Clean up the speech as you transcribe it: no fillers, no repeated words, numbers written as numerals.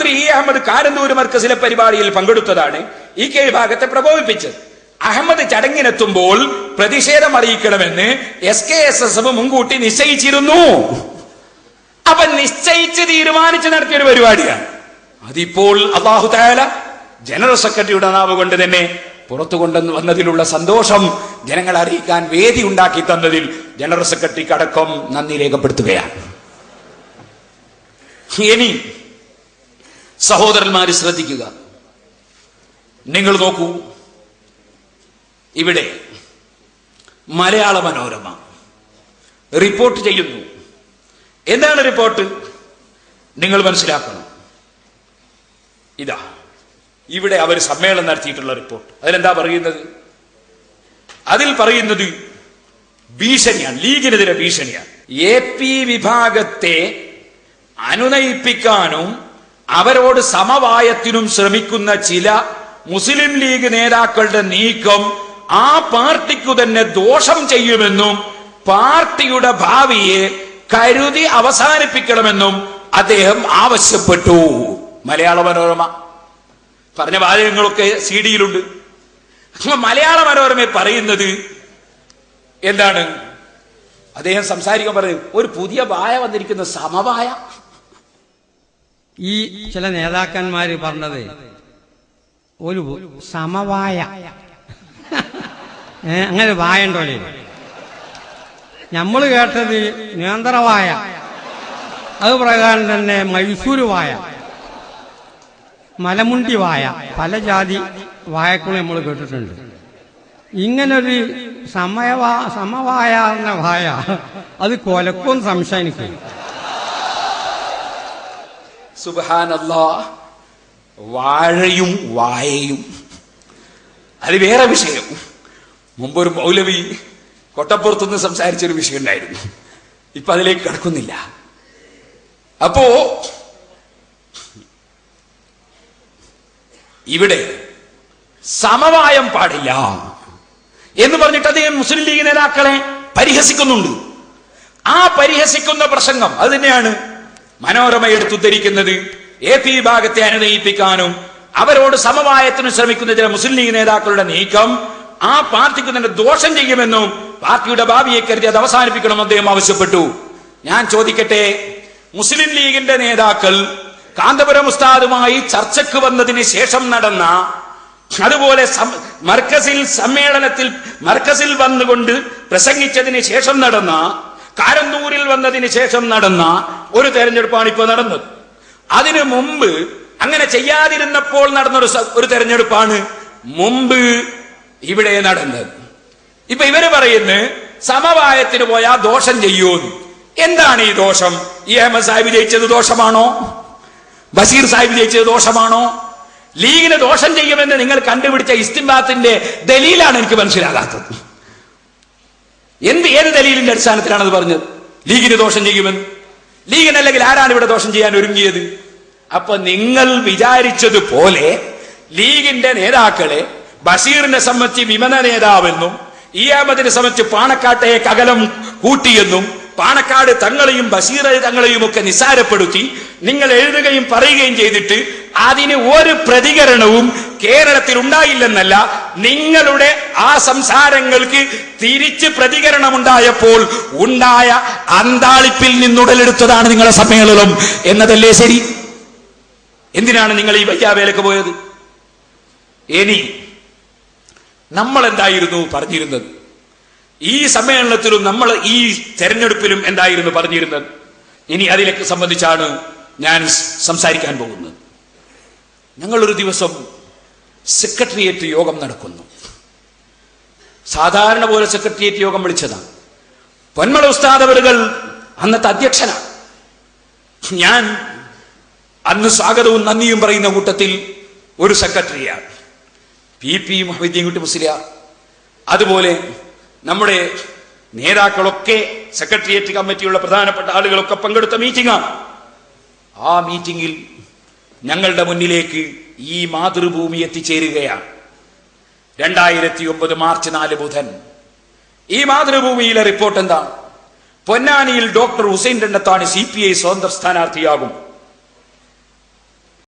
മന്ത്രി ഇ അഹമ്മദ് കാരന്തൂർ മർക്കസിലെ പരിപാടിയിൽ പങ്കെടുത്തതാണ് ഈ കെ വിഭാഗത്തെ പ്രകോപിപ്പിച്ചത്. അഹമ്മദ് ചടങ്ങിനെത്തുമ്പോൾ പ്രതിഷേധം അറിയിക്കണമെന്ന് SKSSF മുൻകൂട്ടി നിശ്ചയിച്ചിരുന്നു. അപ്പൊ നിശ്ചയിച്ച് തീരുമാനിച്ച് നടത്തിയൊരു പരിപാടിയാണ്. അതിപ്പോൾ അല്ലാഹു തആല ജനറൽ സെക്രട്ടറിയുടെ നാവ് കൊണ്ട് തന്നെ പുറത്തു കൊണ്ടു വന്നതിലുള്ള സന്തോഷം ജനങ്ങളെ അറിയിക്കാൻ വേദി ഉണ്ടാക്കി തന്നതിൽ ജനറൽ സെക്രട്ടറിക്ക് അടക്കം നന്ദി രേഖപ്പെടുത്തുകയാണ്. ഇനി സഹോദരന്മാര് ശ്രദ്ധിക്കുക, നിങ്ങൾ നോക്കൂ, ഇവിടെ മലയാള മനോരമ റിപ്പോർട്ട് ചെയ്യുന്നു. എന്താണ് റിപ്പോർട്ട്? നിങ്ങൾ മനസ്സിലാക്കണം. ഇതാ ഇവിടെ അവർ സമ്മേളനം നടത്തിയിട്ടുള്ള റിപ്പോർട്ട്. അതിലെന്താ പറയുന്നത്? അതിൽ പറയുന്നത് ഭീഷണിയാണ്, ലീഗിനെതിരെ ഭീഷണിയാണ്. AP വിഭാഗത്തെ അനുനയിപ്പിക്കാനും അവരോട് സമവായത്തിനും ശ്രമിക്കുന്ന ചില മുസ്ലിം ലീഗ് നേതാക്കളുടെ നീക്കം ആ പാർട്ടിക്കു തന്നെ ദോഷം ചെയ്യുമെന്നും പാർട്ടിയുടെ ഭാവിയെ കരുതി അവസാനിപ്പിക്കണമെന്നും അദ്ദേഹം ആവശ്യപ്പെട്ടു. മലയാള മനോരമ പറഞ്ഞ വാചകങ്ങളൊക്കെ CD-യിലുണ്ട്. മലയാള മനോരമ പറയുന്നത് എന്താണ്? അദ്ദേഹം സംസാരിക്കാൻ പറയും, ഒരു പുതിയ വായ വന്നിരിക്കുന്ന സമവായ. ഈ ചില നേതാക്കന്മാര് പറഞ്ഞത് ഒരു സമവായ, അങ്ങനെ വായ ഉണ്ടോ? നമ്മൾ കേട്ടത് നേന്ത്രവായ, അത് പ്രകാരം തന്നെ മൈസൂര് വായ, മലമുണ്ടി വായ, പല ജാതി വായക്കളും നമ്മൾ കേട്ടിട്ടുണ്ട്. ഇങ്ങനൊരു സമവായ എന്ന വായ അത് കൊലക്കും സംശയിക്കും. സുബ്ഹാനല്ലാഹ്, വാഴയും വായയും അത് വേറെ വിഷയം. മുമ്പൊരു മൗലവി കൊട്ടപ്പുറത്തുനിന്ന് സംസാരിച്ചൊരു വിഷയം ഉണ്ടായിരുന്നു. ഇപ്പൊ അതിലേക്ക് കടക്കുന്നില്ല. അപ്പോ ഇവിടെ സമവായം പാടില്ല എന്ന് പറഞ്ഞിട്ട് അദ്ദേഹം മുസ്ലിം ലീഗ് നേതാക്കളെ പരിഹസിക്കുന്നുണ്ട്. ആ പരിഹസിക്കുന്ന പ്രസംഗം അത് തന്നെയാണ് മനോരമ എടുത്തുദ്ധരിക്കുന്നത്. AP വിഭാഗത്തെ അനുനയിപ്പിക്കാനും അവരോട് സമവായത്തിന് ശ്രമിക്കുന്ന ചില മുസ്ലിം ലീഗ് നേതാക്കളുടെ നീക്കം ആ പാർട്ടിക്ക് തന്നെ ദോഷം ചെയ്യുമെന്നും പാർട്ടിയുടെ ഭാവിയെ കരുതി അത് അവസാനിപ്പിക്കണമെന്ന് അദ്ദേഹം ആവശ്യപ്പെട്ടു. ഞാൻ ചോദിക്കട്ടെ, മുസ്ലിം ലീഗിന്റെ നേതാക്കൾ കാന്തപുരം ഉസ്താദുമായി ചർച്ചയ്ക്ക് വന്നതിന് ശേഷം നടന്ന, അതുപോലെ മർക്കസിൽ വന്നുകൊണ്ട് പ്രസംഗിച്ചതിന് ശേഷം നടന്ന, കാരന്തൂരിൽ വന്നതിന് ശേഷം നടന്ന ഒരു തെരഞ്ഞെടുപ്പാണ് ഇപ്പൊ നടന്നത്. അതിനു മുമ്പ് അങ്ങനെ ചെയ്യാതിരുന്നപ്പോൾ നടന്നൊരു തെരഞ്ഞെടുപ്പാണ് മുമ്പ് ഇവിടെ നടന്നത്. ഇപ്പൊ ഇവര് പറയുന്നത് സമവായത്തിന് പോയാൽ ദോഷം ചെയ്യൂന്ന്. എന്താണ് ഈ ദോഷം? ഈ അഹമ്മദ് സാഹിബ് ജയിച്ചത് ദോഷമാണോ? ബഷീർ സാഹിബ് ജയിച്ചത് ദോഷമാണോ? ലീഗിന് ദോഷം ചെയ്യുമെന്ന് നിങ്ങൾ കണ്ടുപിടിച്ച ഇസ്തിംബാത്തിന്റെ ദലീലാണ് എനിക്ക് മനസ്സിലാകാത്തത്. ഏത് ദലീലിന്റെ അടിസ്ഥാനത്തിലാണ് അത് പറഞ്ഞത്? ലീഗിന് ദോഷം ചെയ്യുമെന്ന്. ലീഗിനല്ലെങ്കിൽ ആരാണ് ഇവിടെ ദോഷം ചെയ്യാൻ ഒരുങ്ങിയത്? അപ്പൊ നിങ്ങൾ വിചാരിച്ചതുപോലെ ലീഗിന്റെ നേതാക്കളെ ബഷീറിനെ സംബന്ധിച്ച് വിമത നേതാവെന്നും ഇ അഹമ്മദിനെ സംബന്ധിച്ച് പാണക്കാട്ടെ അകലം കൂട്ടിയെന്നും പാണക്കാട് തങ്ങളെയും ബഷീർ തങ്ങളെയും ഒക്കെ നിസ്സാരപ്പെടുത്തി നിങ്ങൾ എഴുതുകയും പറയുകയും ചെയ്തിട്ട് അതിന് ഒരു പ്രതികരണവും കേരളത്തിൽ ഉണ്ടായില്ലെന്നല്ല, നിങ്ങളുടെ ആ സംസാരങ്ങൾക്ക് തിരിച്ച് പ്രതികരണമുണ്ടായപ്പോൾ ഉണ്ടായ അന്താളിപ്പിൽ നിന്നുടലെടുത്തതാണ് നിങ്ങളുടെ സമ്മേളനം എന്നതല്ലേ ശരി? എന്തിനാണ് നിങ്ങൾ ഈ വയ്യാവേലക്ക് പോയത്? ഇനി നമ്മൾ എന്തായിരുന്നു പറഞ്ഞിരുന്നത്? ഈ സമ്മേളനത്തിലും നമ്മൾ ഈ തെരഞ്ഞെടുപ്പിലും എന്തായിരുന്നു പറഞ്ഞിരുന്നത്? ഇനി അതിലേക്ക് സംബന്ധിച്ചാണ് ഞാൻ സംസാരിക്കാൻ പോകുന്നത്. ഞങ്ങളൊരു ദിവസം സെക്രട്ടേറിയറ്റ് യോഗം നടക്കുന്നു. സാധാരണ പോലെ സെക്രട്ടേറിയറ്റ് യോഗം വിളിച്ചതാണ്. പൊന്മള ഉസ്താദ് അവറുകൾ അന്നത്തെ അധ്യക്ഷനാണ്. ഞാൻ അന്ന് സ്വാഗതവും നന്ദിയും പറയുന്ന കൂട്ടത്തിൽ ഒരു സെക്രട്ടറിയാണ് PP മുഹമ്മദ് കുട്ടി മുസ്ലിയാർ. അതുപോലെ നമ്മുടെ നേതാക്കളൊക്കെ സെക്രട്ടേറിയറ്റ് കമ്മിറ്റിയുള്ള പ്രധാനപ്പെട്ട ആളുകളൊക്കെ പങ്കെടുത്ത മീറ്റിംഗാണ്. ആ മീറ്റിംഗിൽ ഞങ്ങളുടെ മുന്നിലേക്ക് ഈ മാതൃഭൂമി എത്തിച്ചേരുകയാണ്. 2009 മാർച്ച് 4 ബുധൻ. ഈ മാതൃഭൂമിയിലെ റിപ്പോർട്ട് എന്താണ്? പൊന്നാനിയിൽ ഡോക്ടർ ഹുസൈൻ രണ്ടത്താണി CPI സ്വതന്ത്ര സ്ഥാനാർത്ഥിയാകും.